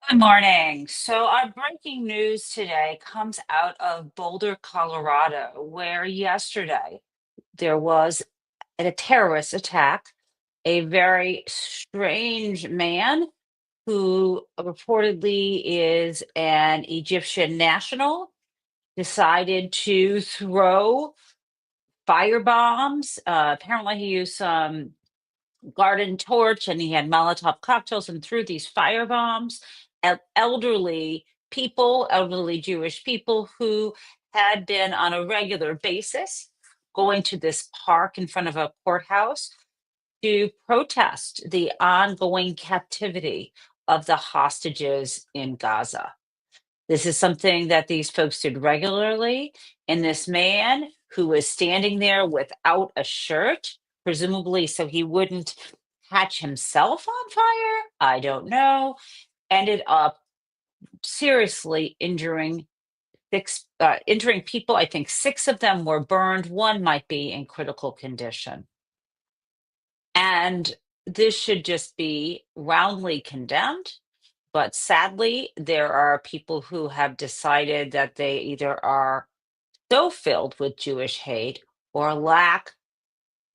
Good morning. So, our breaking news today comes out of Boulder, Colorado, where yesterday there was a terrorist attack. A very strange man who reportedly is an Egyptian national decided to throw fire bombs. Apparently, he used some garden torch and he had Molotov cocktails and threw these fire bombs at elderly people, elderly Jewish people who had been on a regular basis going to this park in front of a courthouse to protest the ongoing captivity of the hostages in Gaza. This is something that these folks did regularly. And this man who was standing there without a shirt, presumably so he wouldn't catch himself on fire, I don't know, ended up seriously injuring people. I think six of them were burned. One might be in critical condition. And this should just be roundly condemned. But sadly, there are people who have decided that they either are so filled with Jewish hate or lack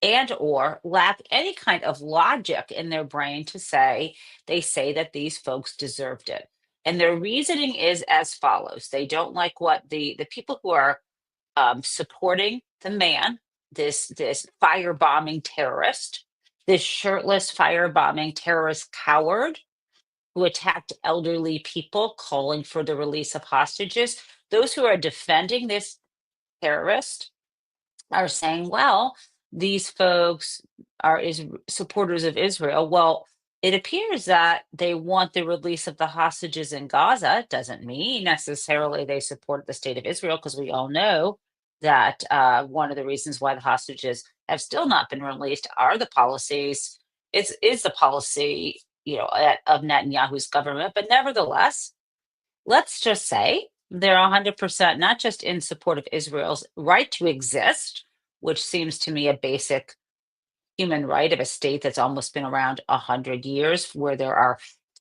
any kind of logic in their brain to say they say that these folks deserved it. And their reasoning is as follows. They don't like what the people who are supporting the man, this firebombing terrorist, this shirtless firebombing terrorist coward who attacked elderly people, calling for the release of hostages. Those who are defending this terrorist are saying, well, these folks are supporters of Israel. Well, it appears that they want the release of the hostages in Gaza. It doesn't mean necessarily they support the state of Israel, because we all know that one of the reasons why the hostages have still not been released are the policies. Is the policy, of Netanyahu's government. But nevertheless, let's just say they're 100% not just in support of Israel's right to exist, which seems to me a basic human right of a state that's almost been around 100 years, where there are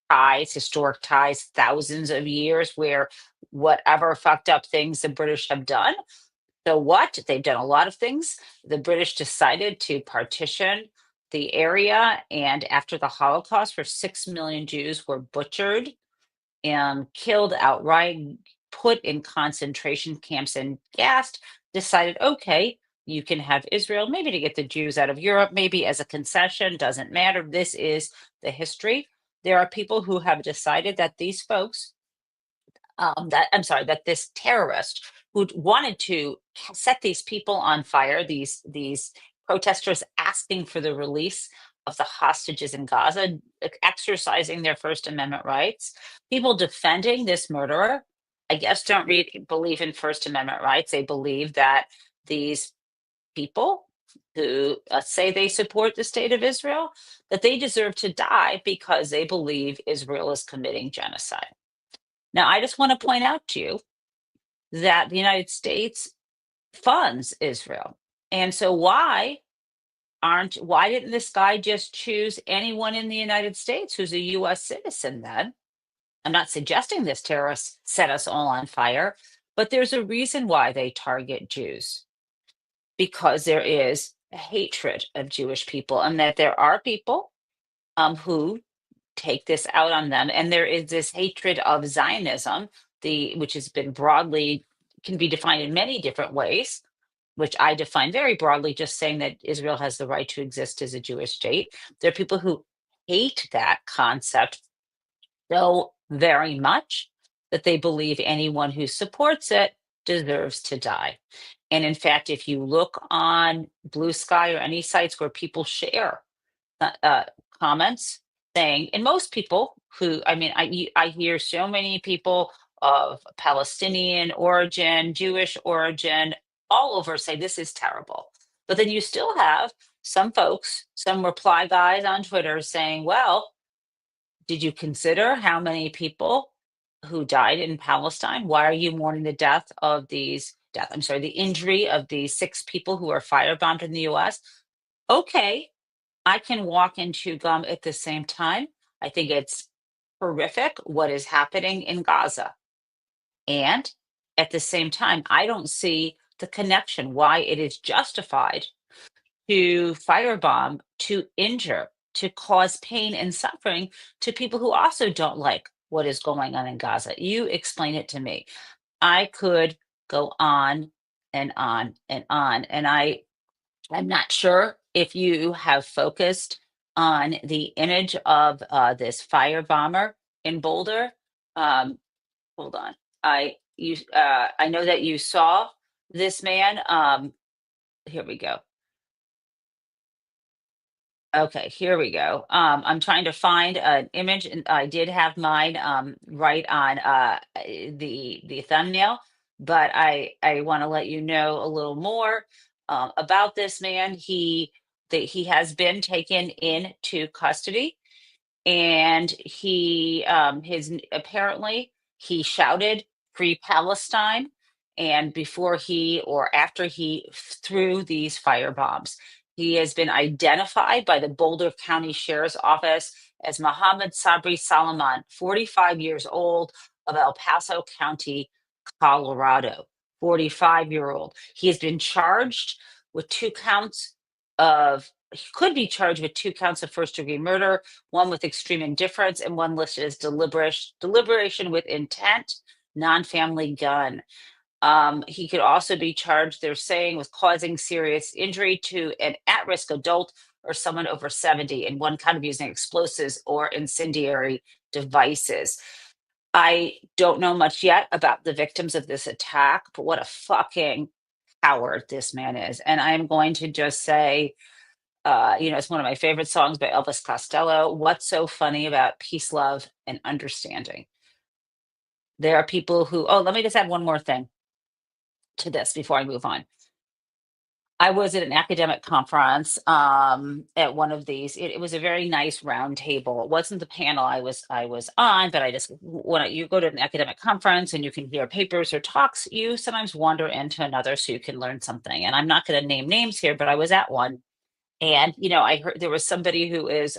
ties, historic ties, thousands of years, where whatever fucked up things the British have done. So what? They've done a lot of things. The British decided to partition the area, and after the Holocaust, where 6 million Jews were butchered and killed outright, put in concentration camps and gassed, decided, okay, you can have Israel, maybe to get the Jews out of Europe, maybe as a concession, doesn't matter. This is the history. There are people who have decided that these folks, that this terrorist who wanted to set these people on fire, these protesters asking for the release of the hostages in Gaza, exercising their First Amendment rights, people defending this murderer, I guess don't believe in First Amendment rights. They believe that these people who say they support the state of Israel, that they deserve to die because they believe Israel is committing genocide. Now, I just want to point out to you that the United States funds Israel. And so why didn't this guy just choose anyone in the United States who's a US citizen then? I'm not suggesting this terrorist set us all on fire, but there's a reason why they target Jews, because there is a hatred of Jewish people, and that there are people who take this out on them. And there is this hatred of Zionism, which has been broadly can be defined in many different ways, which I define very broadly, just saying that Israel has the right to exist as a Jewish state. There are people who hate that concept so very much that they believe anyone who supports it deserves to die. And in fact, if you look on Blue Sky or any sites where people share uh, uh, comments saying, and most people who, I mean, I hear so many people of Palestinian origin, Jewish origin, all over say this is terrible. But then you still have some folks, some reply guys on Twitter saying, well, did you consider how many people who died in Palestine? Why are you mourning the the injury of these six people who were firebombed in the US? Okay, I can walk and chew gum at the same time. I think it's horrific what is happening in Gaza. And at the same time, I don't see the connection why it is justified to firebomb, to injure, to cause pain and suffering to people who also don't like what is going on in Gaza. You explain it to me. I could go on and on and on. And I'm not sure if you have focused on the image of this fire bomber in Boulder. Um, hold on. I know that you saw this man. Here we go. Okay, here we go. I'm trying to find an image, and I did have mine right on the thumbnail, but I want to let you know a little more about this man. He has been taken into custody, and apparently he shouted free Palestine, and before he or after he threw these fire bombs. He has been identified by the Boulder County Sheriff's Office as Mohammed Sabri Salaman, 45 years old, of El Paso County, Colorado. 45-year-old. He has been charged with two counts he could be charged with two counts of first degree murder, one with extreme indifference, and one listed as deliberation with intent, non-family gun. He could also be charged, they're saying, with causing serious injury to an at-risk adult or someone over 70, and one kind of using explosives or incendiary devices. I don't know much yet about the victims of this attack, but what a fucking coward this man is. And I am going to just say, it's one of my favorite songs by Elvis Costello. What's so funny about peace, love, and understanding? There are people who, oh, let me just add one more thing to this before I move on. I was at an academic conference at one of these. It was a very nice round table. It wasn't the panel I was on, but I just when you go to an academic conference and you can hear papers or talks, you sometimes wander into another so you can learn something. And I'm not going to name names here, but I was at one, and I heard there was somebody who is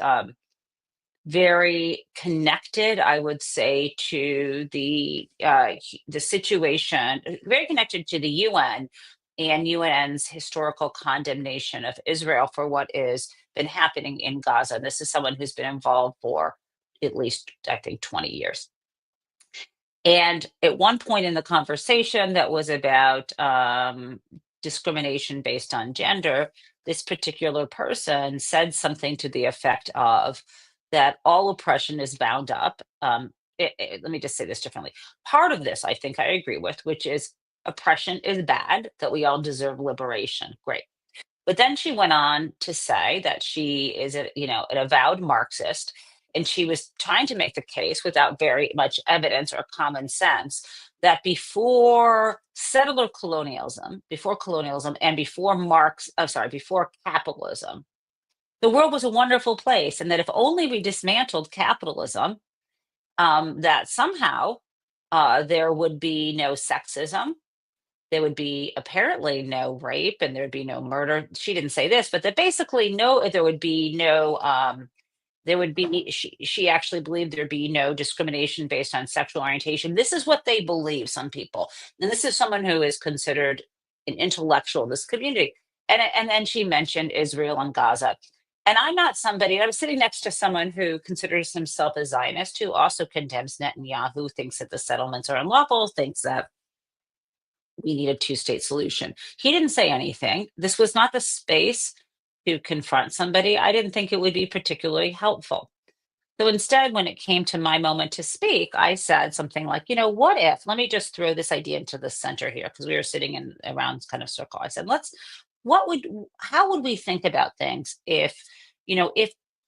very connected, I would say, to the situation, very connected to the UN and UN's historical condemnation of Israel for what is been happening in Gaza. And this is someone who's been involved for at least, I think, 20 years. And at one point in the conversation that was about discrimination based on gender, this particular person said something to the effect of that all oppression is bound up. Let me just say this differently. Part of this, I think I agree with, which is oppression is bad, that we all deserve liberation. Great. But then she went on to say that she is an avowed Marxist, and she was trying to make the case without very much evidence or common sense that before colonialism and before capitalism, the world was a wonderful place, and that if only we dismantled capitalism, that somehow there would be no sexism, there would be apparently no rape, and there'd be no murder. She didn't say this, but that basically there would be no there would be she actually believed there'd be no discrimination based on sexual orientation. This is what they believe, some people. And this is someone who is considered an intellectual in this community. And then she mentioned Israel and Gaza. And I'm not somebody, I was sitting next to someone who considers himself a Zionist, who also condemns Netanyahu, thinks that the settlements are unlawful, thinks that we need a two-state solution. He didn't say anything. This was not the space to confront somebody. I didn't think it would be particularly helpful. So instead, when it came to my moment to speak, I said something like, what if, let me just throw this idea into the center here, because we were sitting in around kind of circle. I said, how would we think about things if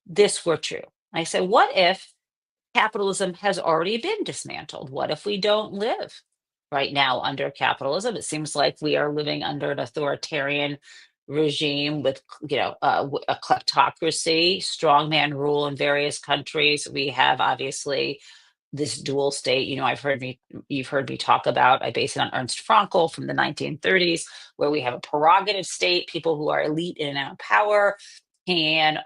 this were true? I said, what if capitalism has already been dismantled? What if we don't live right now under capitalism? It seems like we are living under an authoritarian regime with, a kleptocracy, strongman rule in various countries. We have obviously this dual state. You've heard me talk about. I base it on Ernst Frankl from the 1930s, where we have a prerogative state. People who are elite in and out of power can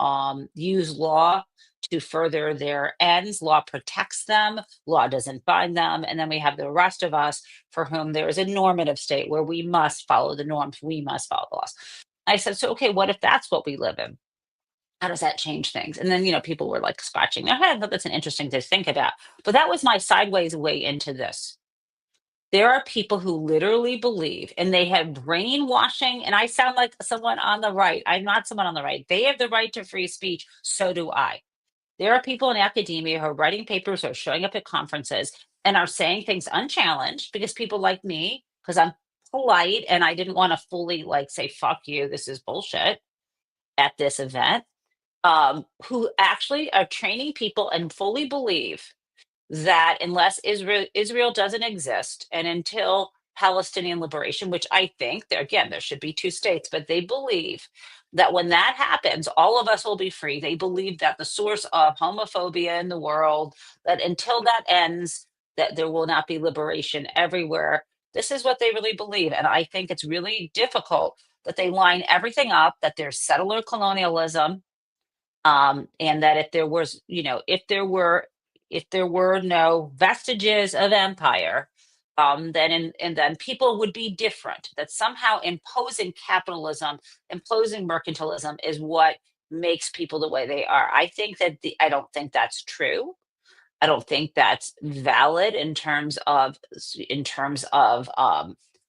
use law to further their ends. Law protects them, law doesn't bind them. And then we have the rest of us for whom there is a normative state where we must follow the norms, we must follow the laws. I said, so, okay, what if that's what we live in? How does that change things? And then, people were like scratching their head. But that's an interesting to think about. But that was my sideways way into this. There are people who literally believe, and they have brainwashing, and I sound like someone on the right. I'm not someone on the right. They have the right to free speech. So do I. There are people in academia who are writing papers or showing up at conferences and are saying things unchallenged because people like me, because I'm polite and I didn't want to fully like say, fuck you, this is bullshit at this event, who actually are training people and fully believe that unless Israel doesn't exist, and until Palestinian liberation, which I think there again there should be two states, but they believe that when that happens, all of us will be free. They believe that the source of homophobia in the world, that until that ends, that there will not be liberation everywhere. This is what they really believe. And I think it's really difficult that they line everything up, that there's settler colonialism, and that if there was, if there were no vestiges of empire, and then people would be different. That somehow imposing capitalism, imposing mercantilism, is what makes people the way they are. I don't think that's true. I don't think that's valid in terms of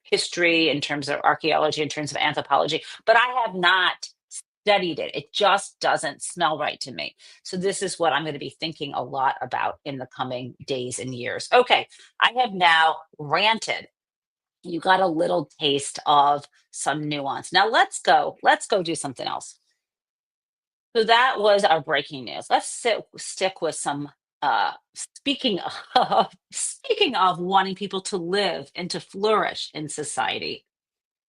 history, in terms of archaeology, in terms of anthropology. But I have not studied it. It just doesn't smell right to me. So this is what I'm going to be thinking a lot about in the coming days and years. Okay, I have now ranted. You got a little taste of some nuance. Now let's go. Let's go do something else. So that was our breaking news. Stick with some speaking of speaking of wanting people to live and to flourish in society.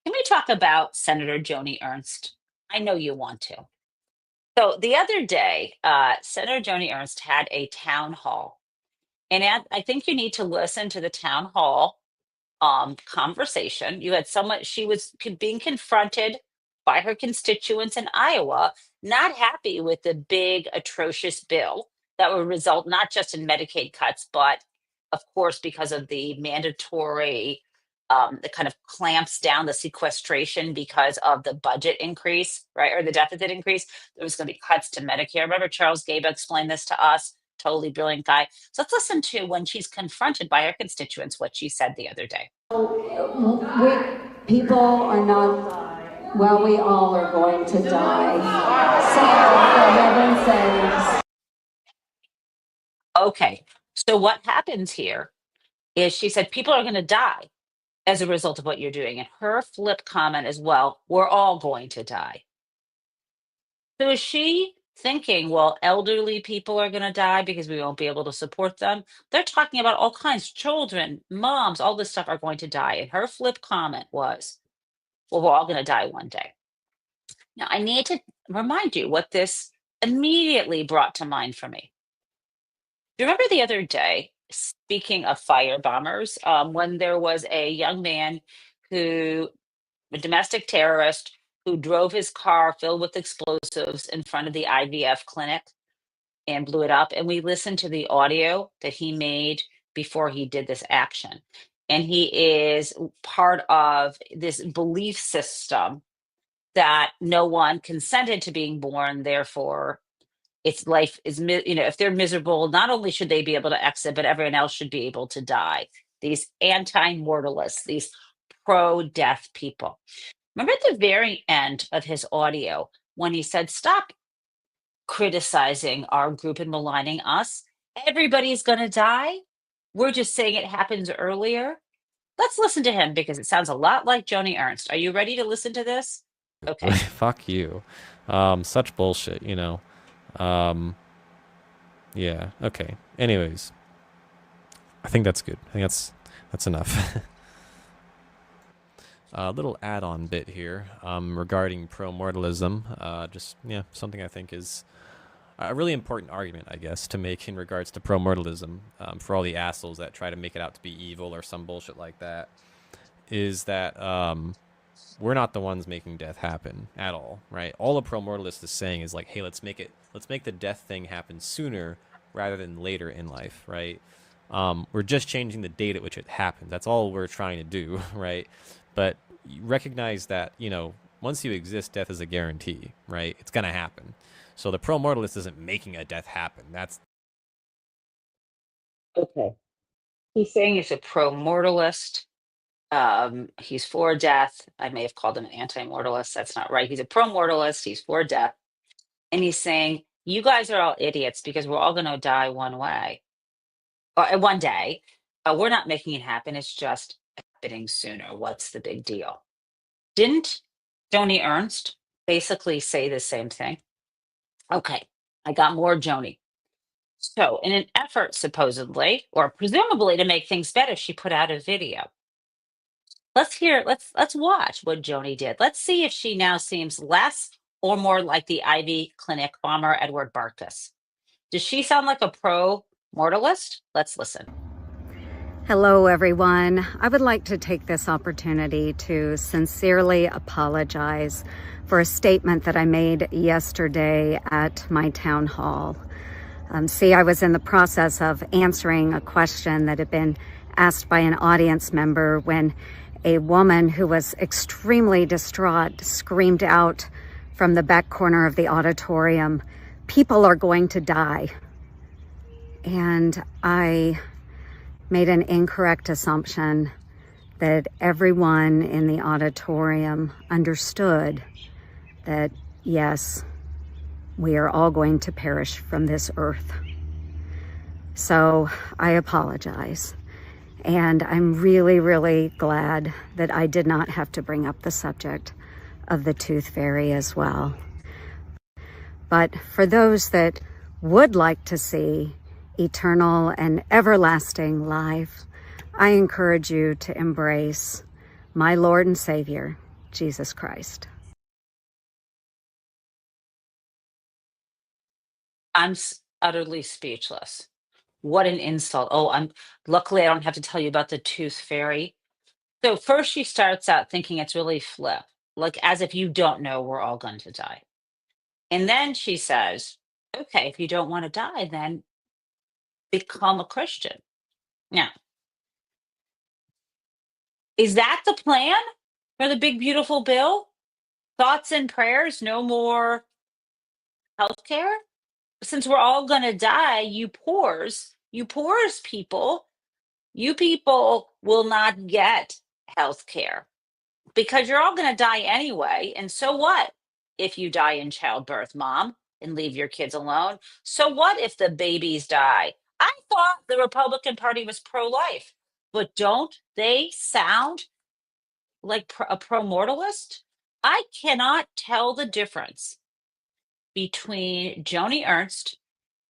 Can we talk about Senator Joni Ernst? I know you want to. So the other day, Senator Joni Ernst had a town hall, and I think you need to listen to the town hall conversation. You had someone, she was being confronted by her constituents in Iowa, not happy with the big, atrocious bill that would result not just in Medicaid cuts, but of course, because of the mandatory, the kind of clamps down the sequestration because of the budget increase, right? Or the deficit increase. There was going to be cuts to Medicare. Remember, Charles Gabe explained this to us. Totally brilliant guy. So let's listen to when she's confronted by her constituents, what she said the other day. People are not, well, we all are going to die. So, for heaven's sakes. Okay. So what happens here is she said people are going to die as a result of what you're doing. And her flip comment as well, we're all going to die. So is she thinking, well, elderly people are going to die because we won't be able to support them? They're talking about all kinds, children, moms, all this stuff are going to die. And her flip comment was, well, we're all going to die one day. Now, I need to remind you what this immediately brought to mind for me. Do you remember the other day, speaking of fire bombers, when there was a young man who, a domestic terrorist, who drove his car filled with explosives in front of the IVF clinic and blew it up? And we listened to the audio that he made before he did this action. And he is part of this belief system that no one consented to being born, therefore its life is if they're miserable, not only should they be able to exit, but everyone else should be able to die. These anti-mortalists, these pro-death people. Remember at the very end of his audio when he said, stop criticizing our group and maligning us. Everybody's going to die. We're just saying it happens earlier. Let's listen to him because it sounds a lot like Joni Ernst. Are you ready to listen to this? Okay. Fuck you. Such bullshit, you know. Um, yeah, okay. Anyways, I think that's good. I think that's enough. A little add-on bit here regarding pro-mortalism. Just, yeah, something I think is a really important argument, I guess, to make in regards to pro-mortalism for all the assholes that try to make it out to be evil or some bullshit like that, is that we're not the ones making death happen at all, right? All a pro-mortalist is saying is like, hey, let's make the death thing happen sooner rather than later in life, right? We're just changing the date at which it happens. That's all we're trying to do, right? But you recognize that, once you exist, death is a guarantee, right? It's gonna happen. So the pro-mortalist isn't making a death happen. That's Okay. He's saying he's a pro-mortalist. He's for death. I may have called him an anti-mortalist. That's not right. He's a pro-mortalist. He's for death. And he's saying, you guys are all idiots because we're all going to die one way or one day. We're not making it happen. It's just happening sooner. What's the big deal? Didn't Joni Ernst basically say the same thing? Okay, I got more Joni. So, in an effort, supposedly or presumably to make things better, she put out a video. Let's watch what Joni did. Let's see if she now seems less or more like the Ivy Clinic bomber Edward Barkus. Does she sound like a pro mortalist? Let's listen. Hello, everyone. I would like to take this opportunity to sincerely apologize for a statement that I made yesterday at my town hall. I was in the process of answering a question that had been asked by an audience member when a woman who was extremely distraught screamed out from the back corner of the auditorium, "People are going to die." And I made an incorrect assumption that everyone in the auditorium understood that, yes, we are all going to perish from this earth. So I apologize. And I'm really, really glad that I did not have to bring up the subject of the tooth fairy as well. But for those that would like to see eternal and everlasting life, I encourage you to embrace my Lord and Savior, Jesus Christ. I'm utterly speechless. What an insult. Oh, I'm luckily I don't have to tell you about the tooth fairy. So first she starts out thinking it's really flip, like as if you don't know we're all going to die. And then she says, okay, if you don't want to die, then become a Christian. Now, is that the plan for the big, beautiful bill? Thoughts and prayers, no more healthcare? Since we're all going to die, you poors people, you people will not get healthcare because you're all going to die anyway. And so what if you die in childbirth, mom, and leave your kids alone? So what if the babies die? I thought the Republican Party was pro life, but don't they sound like a pro mortalist? I cannot tell the difference between Joni Ernst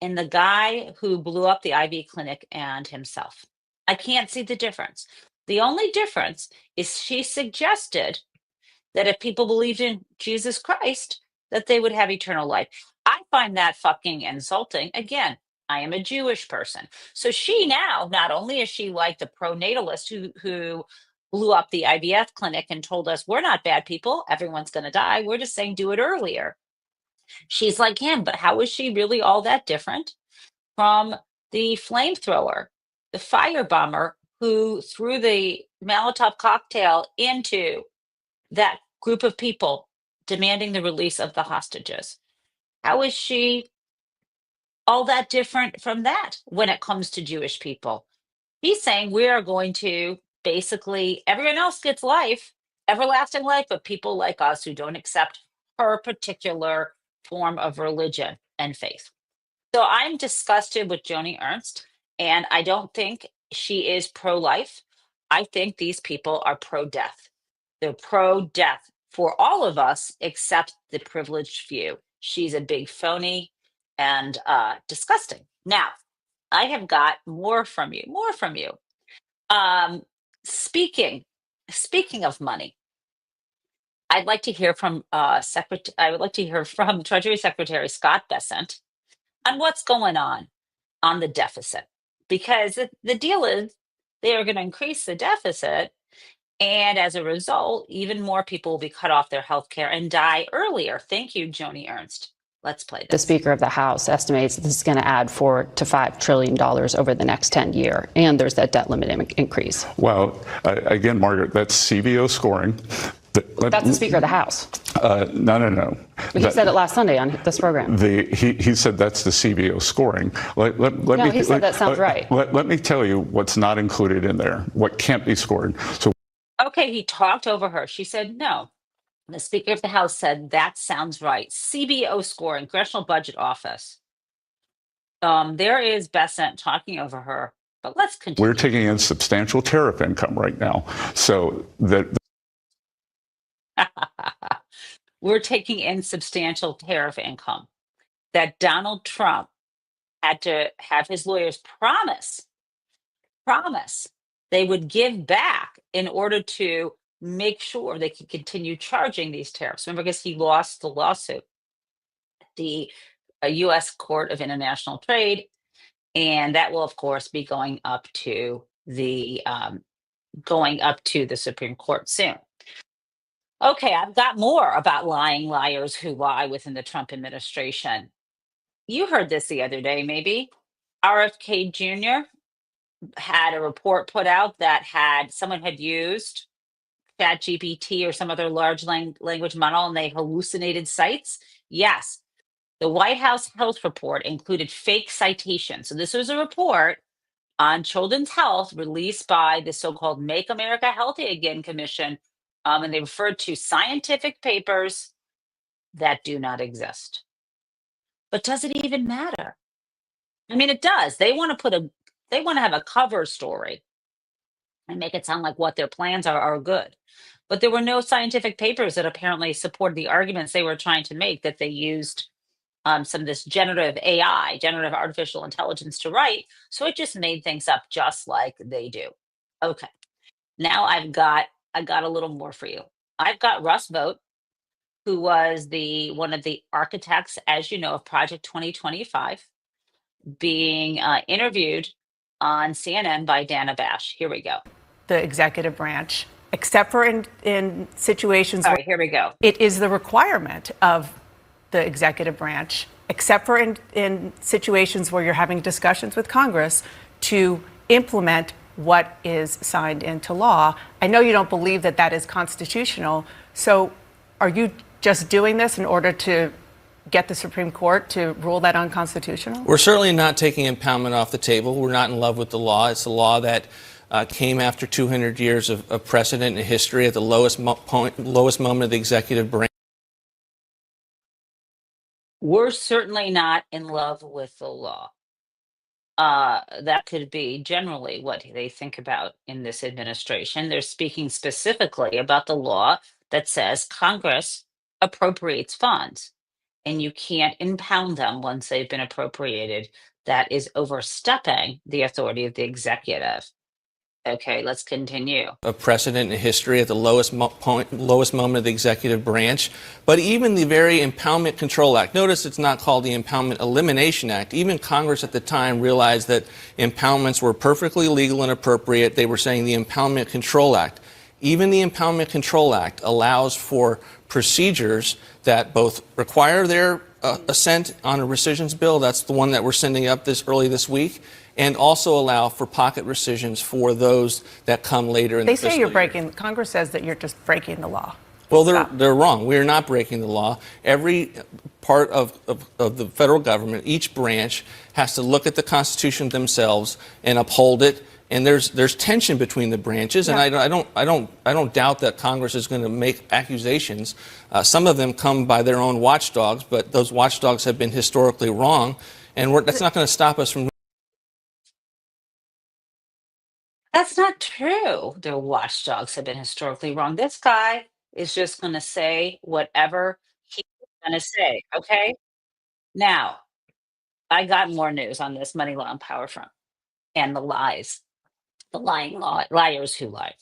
and the guy who blew up the IV clinic and himself. I can't see the difference. The only difference is she suggested that if people believed in Jesus Christ, that they would have eternal life. I find that fucking insulting. Again, I am a Jewish person. So she now, not only is she like the pro-natalist who blew up the IVF clinic and told us we're not bad people, everyone's going to die. We're just saying do it earlier. She's like him, but how is she really all that different from the flamethrower, the firebomber who threw the Molotov cocktail into that group of people demanding the release of the hostages? How is she all that different from that when it comes to Jewish people? He's saying we are going to basically, everyone else gets life, everlasting life, but people like us who don't accept her particular form of religion and faith. So I'm disgusted with Joni Ernst, and I don't think she is pro life. I think these people are pro death. They're pro death for all of us except the privileged few. She's a big phony and disgusting. Now, I have got more from you, more from you. Um, speaking of money, I'd like to hear from I would like to hear from Treasury Secretary Scott Bessent on what's going on the deficit, because the deal is they are going to increase the deficit And as a result, even more people will be cut off their health care and die earlier. Thank you, Joni Ernst. Let's play The this. Speaker of the House estimates this is going to add $4 to $5 trillion over the next 10 years, and there's that debt limit increase. Well, again, Margaret, that's CBO scoring. That's the Speaker of the House. No. He said it last Sunday on this program. He said that's the CBO scoring. He said that sounds right. Let me tell you what's not included in there, what can't be scored. So, Okay, he talked over her. She said no. The Speaker of the House said that sounds right. CBO scoring, Congressional Budget Office. There is Bessent talking over her, but let's continue. we're taking in substantial tariff income right now. So We're taking in substantial tariff income that Donald Trump had to have his lawyers promise they would give back in order to make sure they could continue charging these tariffs. Remember, because he lost the lawsuit, the U.S. Court of International Trade, and that will, of course, be going up to the Supreme Court soon. Okay, I've got more about lying liars who lie within the Trump administration. You heard this the other day, maybe. RFK Jr. had a report put out that someone had used ChatGPT or some other large language model and they hallucinated sites. Yes, the White House health report included fake citations. So this was a report on children's health released by the so-called Make America Healthy Again Commission, and they referred to scientific papers that do not exist. But does it even matter? I mean, it does. They want to have a cover story and make it sound like what their plans are good. But there were no scientific papers that apparently supported the arguments they were trying to make, that they used some of this generative AI, generative artificial intelligence, to write. So it just made things up just like they do. Okay. Now I got a little more for you. I've got Russ Vogt, who was one of the architects, as you know, of Project 2025, being interviewed on CNN by Dana Bash. Here we go. The executive branch, except for in situations All where right, here we go. it is the requirement of the executive branch, except for in situations where you're having discussions with Congress to implement what is signed into law. I know you don't believe that that is constitutional. So are you just doing this in order to get the Supreme Court to rule that unconstitutional? We're certainly not taking impoundment off the table. We're not in love with the law. It's a law that came after 200 years of precedent and history at the lowest moment of the executive branch. We're certainly not in love with the law. That could be generally what they think about in this administration. They're speaking specifically about the law that says Congress appropriates funds and you can't impound them once they've been appropriated. That is overstepping the authority of the executive. Okay, let's continue. Of precedent and history at the lowest moment of the executive branch. But even the very Impoundment Control Act, notice it's not called the Impoundment Elimination Act. Even Congress at the time realized that impoundments were perfectly legal and appropriate. They were saying the Impoundment Control Act. Even the Impoundment Control Act allows for procedures that both require their assent on a rescissions bill. That's the one that we're sending up early this week. And also allow for pocket rescissions for those that come later in the fiscal year. They say Congress says that you're just breaking the law. Well, they're wrong. We are not breaking the law. Every part of the federal government, each branch, has to look at the Constitution themselves and uphold it. And there's tension between the branches, and I don't doubt that Congress is going to make accusations. Some of them come by their own watchdogs, but those watchdogs have been historically wrong, and that's not going to stop us from. That's not true. Their watchdogs have been historically wrong. This guy is just going to say whatever he's going to say. Okay. Now, I got more news on this money law and power front and the lies, the liars who lie.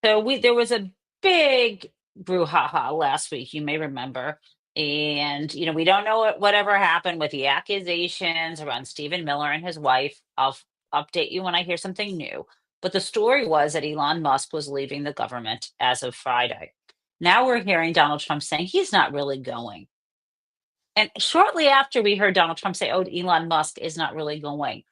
So there was a big brouhaha last week. You may remember. And, we don't know whatever happened with the accusations around Stephen Miller and his wife. I'll update you when I hear something new. But the story was that Elon Musk was leaving the government as of Friday. Now we're hearing Donald Trump saying he's not really going. And shortly after we heard Donald Trump say, oh, Elon Musk is not really going,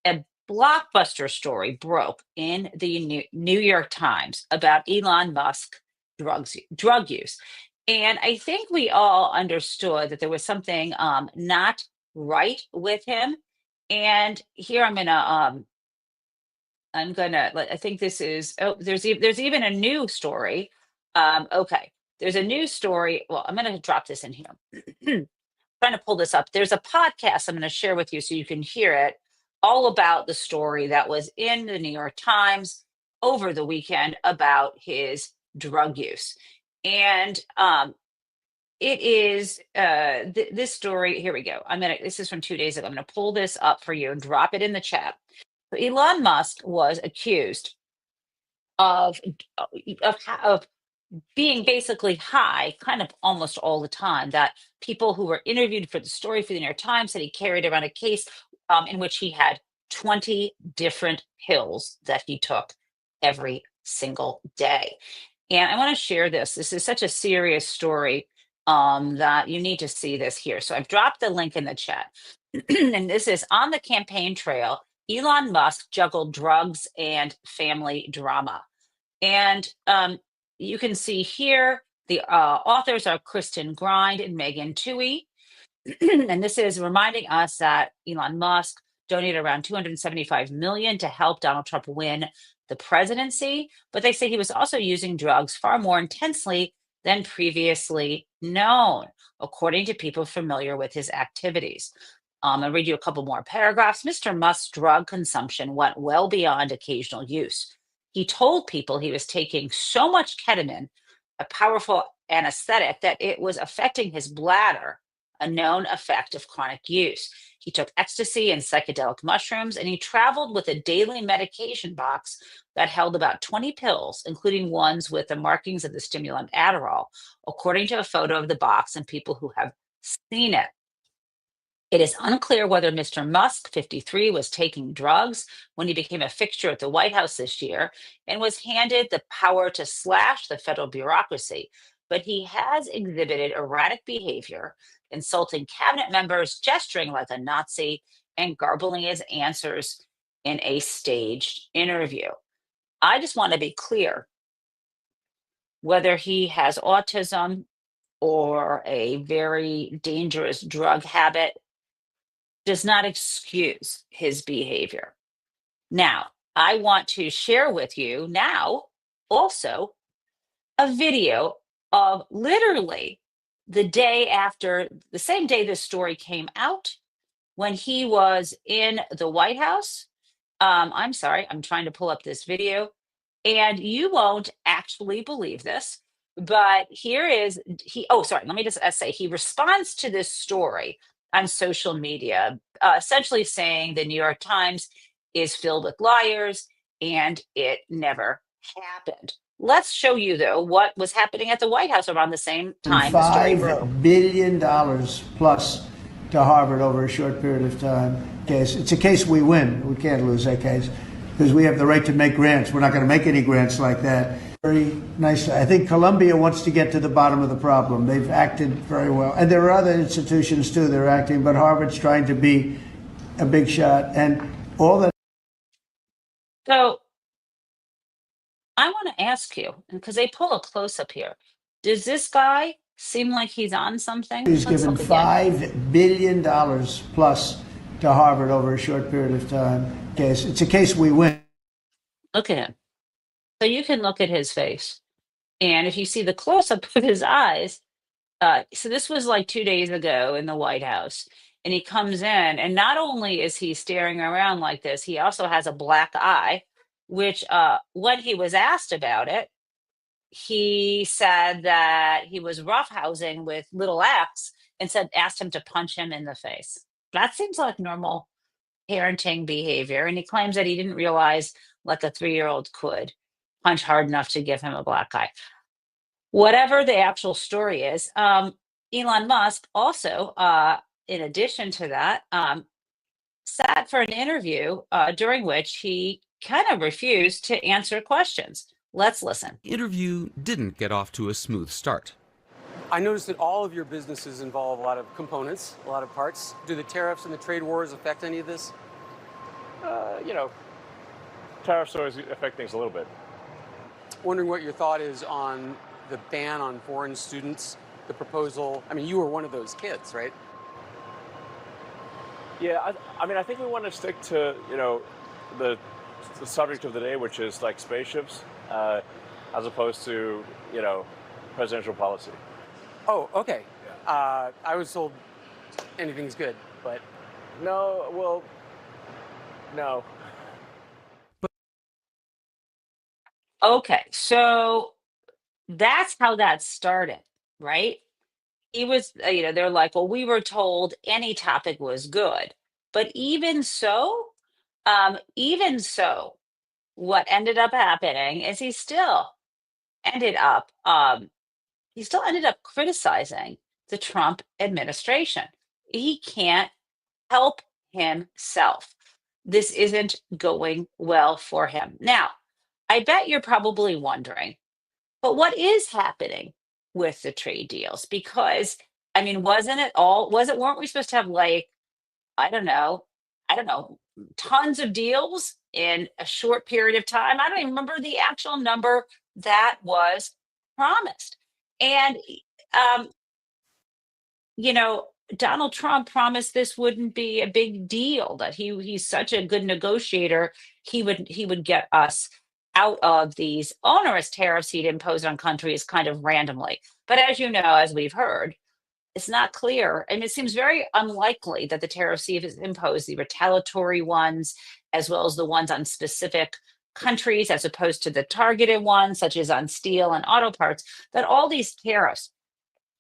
a blockbuster story broke in the New York Times about Elon Musk drug use. And I think we all understood that there was something not right with him. And here I think this is, oh, there's even a new story. Okay, there's a new story. Well, I'm gonna drop this in here. Trying to pull this up. There's a podcast I'm going to share with you so you can hear it, all about the story that was in the New York Times over the weekend about his drug use. And it is this story. Here we go. This is from 2 days ago. I'm going to pull this up for you and drop it in the chat. So Elon Musk was accused of of being basically high kind of almost all the time. That people who were interviewed for the story for the New York Times said he carried around a case in which he had 20 different pills that he took every single day. And I want to share this. This is such a serious story that you need to see this here. So I've dropped the link in the chat. And this is on the campaign trail. Elon Musk juggled drugs and family drama. And you can see here the authors are Kristen Grind and Megan Toohey. And this is reminding us that Elon Musk donated around 275 million to help Donald Trump win the presidency. But they say he was also using drugs far more intensely than previously known, according to people familiar with his activities. I'll read you a couple more paragraphs. Mr. Musk's drug consumption went well beyond occasional use. He told people he was taking so much ketamine, a powerful anesthetic, that it was affecting his bladder, a known effect of chronic use. He took ecstasy and psychedelic mushrooms, and he traveled with a daily medication box that held about 20 pills, including ones with the markings of the stimulant Adderall, according to a photo of the box and people who have seen it. It is unclear whether Mr. Musk, 53, was taking drugs when he became a fixture at the White House this year and was handed the power to slash the federal bureaucracy, but he has exhibited erratic behavior, insulting cabinet members, gesturing like a Nazi, and garbling his answers in a staged interview. I just want to be clear whether he has autism or a very dangerous drug habit does not excuse his behavior. Now, I want to share with you now also a video of literally the day after, the same day this story came out, when he was in the White House. I'm sorry, I'm trying to pull up this video, and you won't actually believe this, but here is oh, sorry, let me just say he responds to this story on social media, essentially saying the New York Times is filled with liars and it never happened. Let's show you, though, what was happening at the White House around the same time the story broke. $5 billion plus to Harvard over a short period of time. Case. It's a case we win. We can't lose that case because we have the right to make grants. We're not going to make any grants like that. Very nice. I think Columbia wants to get to the bottom of the problem. They've acted very well. And there are other institutions, too, that are acting, but Harvard's trying to be a big shot. And all that. So I want to ask you, because they pull a close-up here, does this guy seem like he's on something? He's given $5 billion plus to Harvard over a short period of time. Case. It's a case we win. Look at him. So you can look at his face. And if you see the close-up of his eyes, so this was like 2 days ago in the White House. And he comes in, and not only is he staring around like this, he also has a black eye, which when he was asked about it, he said that he was roughhousing with little X and asked him to punch him in the face. That seems like normal parenting behavior. And he claims that he didn't realize like a 3-year-old could punch hard enough to give him a black eye. Whatever the actual story is, Elon Musk also, in addition to that, sat for an interview during which he kind of refused to answer questions. Let's listen. The interview didn't get off to a smooth start. I noticed that all of your businesses involve a lot of components, a lot of parts. Do the tariffs and the trade wars affect any of this? Tariffs always affect things a little bit. Wondering what your thought is on the ban on foreign students, the proposal. I mean, you were one of those kids, right? Yeah, I think we want to stick to, the subject of the day, which is like spaceships, as opposed to, presidential policy. Oh, okay. I was told anything's good, but... No. Okay, so that's how that started, right? He was, they're like, well, we were told any topic was good. But even so, what ended up happening is ended up, he still ended up criticizing the Trump administration. He can't help himself. This isn't going well for him. Now, I bet you're probably wondering, but what is happening with the trade deals? Because weren't we supposed to have like, I don't know, tons of deals in a short period of time? I don't even remember the actual number that was promised. And um, you know, Donald Trump promised this wouldn't be a big deal, that he's such a good negotiator, he would get us out of these onerous tariffs he'd imposed on countries kind of randomly. But as you know, as we've heard, it's not clear. And it seems very unlikely that the tariffs he has imposed, the retaliatory ones, as well as the ones on specific countries, as opposed to the targeted ones, such as on steel and auto parts, that all these tariffs,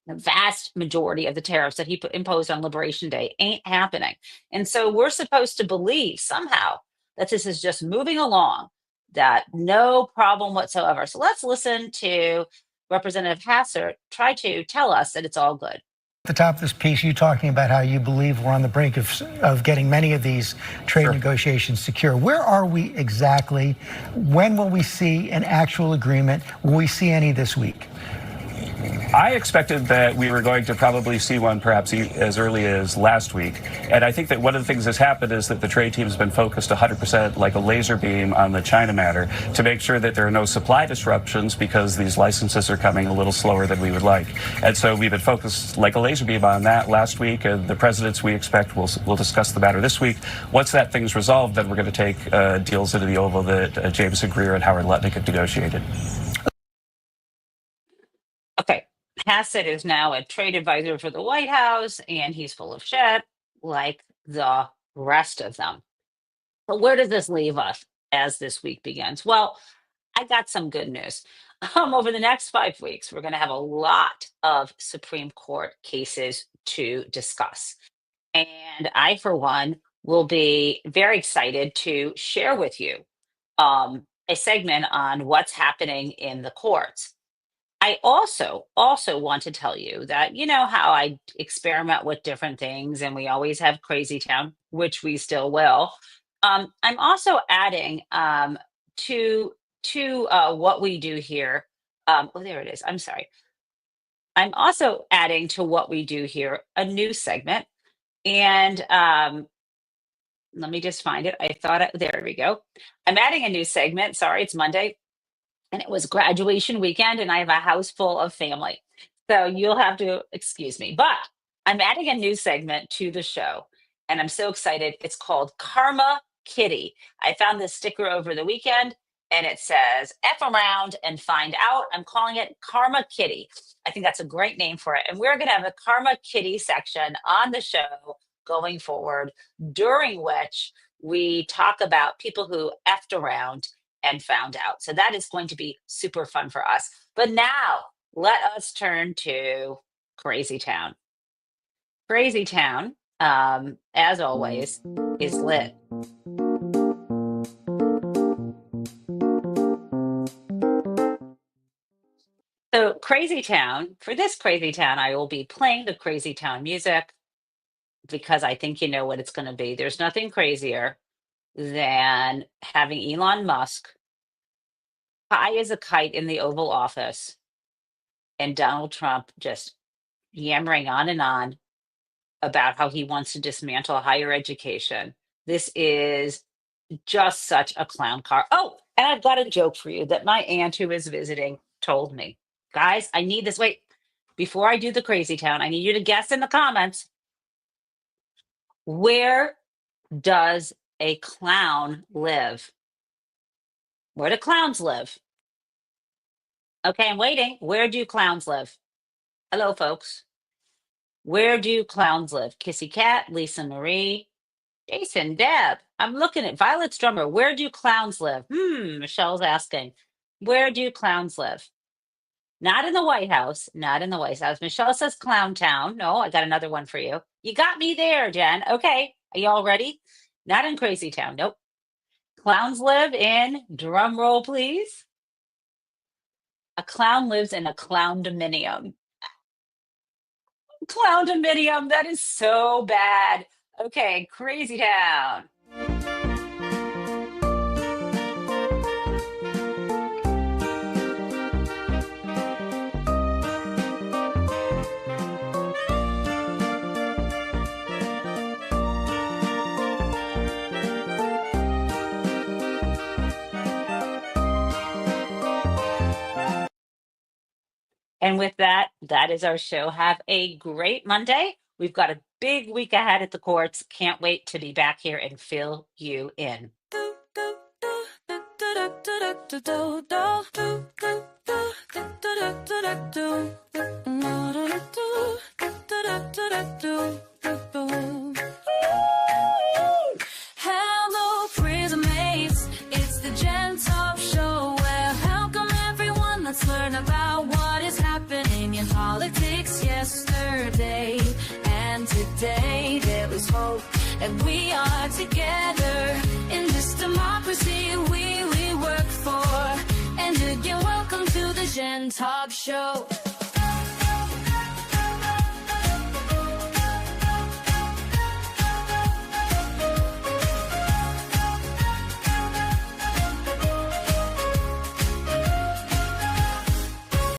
the vast majority of the tariffs that imposed on Liberation Day, ain't happening. And so we're supposed to believe somehow that this is just moving along, that no problem whatsoever. So let's listen to Representative Hassert try to tell us that it's all good. At the top of this piece, you talking about how you believe we're on the brink of getting many of these trade negotiations secure. Where are we exactly? When will we see an actual agreement? Will we see any this week? I expected that we were going to probably see one perhaps as early as last week. And I think that one of the things that's happened is that the trade team has been focused 100% like a laser beam on the China matter to make sure that there are no supply disruptions, because these licenses are coming a little slower than we would like. And so we've been focused like a laser beam on that last week. And the presidents, we expect, will discuss the matter this week. Once that thing's resolved, then we're going to take deals into the Oval that Jameson Greer and Howard Lutnick have negotiated. Okay. Hassett is now a trade advisor for the White House, and he's full of shit like the rest of them. But where does this leave us as this week begins? Well, I got some good news. Over the next 5 weeks, we're going to have a lot of Supreme Court cases to discuss. And I, for one, will be very excited to share with you a segment on what's happening in the courts. I also want to tell you that, you know how I experiment with different things and we always have Crazy Town, which we still will. I'm also adding to what we do here. Oh, there it is. I'm sorry. I'm also adding to what we do here a new segment. And let me just find it. There we go. I'm adding a new segment. Sorry, it's Monday. And it was graduation weekend, and I have a house full of family. So you'll have to excuse me. But I'm adding a new segment to the show, and I'm so excited. It's called Karma Kitty. I found this sticker over the weekend, and it says, F around and find out. I'm calling it Karma Kitty. I think that's a great name for it. And we're going to have a Karma Kitty section on the show going forward, during which we talk about people who effed around and found out. So that is going to be super fun for us. But now let us turn to Crazy Town. Crazy Town, as always, is lit. So Crazy Town, for this Crazy Town, I will be playing the Crazy Town music because I think you know what it's going to be. There's nothing crazier than having Elon Musk high as a kite in the Oval Office and Donald Trump just yammering on and on about how he wants to dismantle higher education. This is just such a clown car. Oh, and I've got a joke for you that my aunt who is visiting told me. Guys, I need this. Wait, before I do the crazy town, I need you to guess in the comments, where does a clown live? Where do clowns live? Okay, I'm waiting. Where do clowns live? Hello, folks. Where do clowns live? Kissy Cat, Lisa Marie, Jason, Deb. I'm looking at Violet Strummer. Where do clowns live? Michelle's asking. Where do clowns live? Not in the White House. Not in the White House. Michelle says Clown Town. No, I got another one for you. You got me there, Jen. Okay. Are y'all ready? Not in Crazy Town. Nope. Clowns live in, drum roll, please. A clown lives in a clown-dominium. Clown-dominium. That is so bad. Okay, Crazy Town. And with that, that is our show. Have a great Monday. We've got a big week ahead at the courts. Can't wait to be back here and fill you in. Hello, prison mates. It's the Gen Taub Show. Well, welcome everyone. Let's learn about what is happening in politics yesterday and today. There is hope, and we are together in this democracy we work for. And again, welcome to the Gen Taub Show.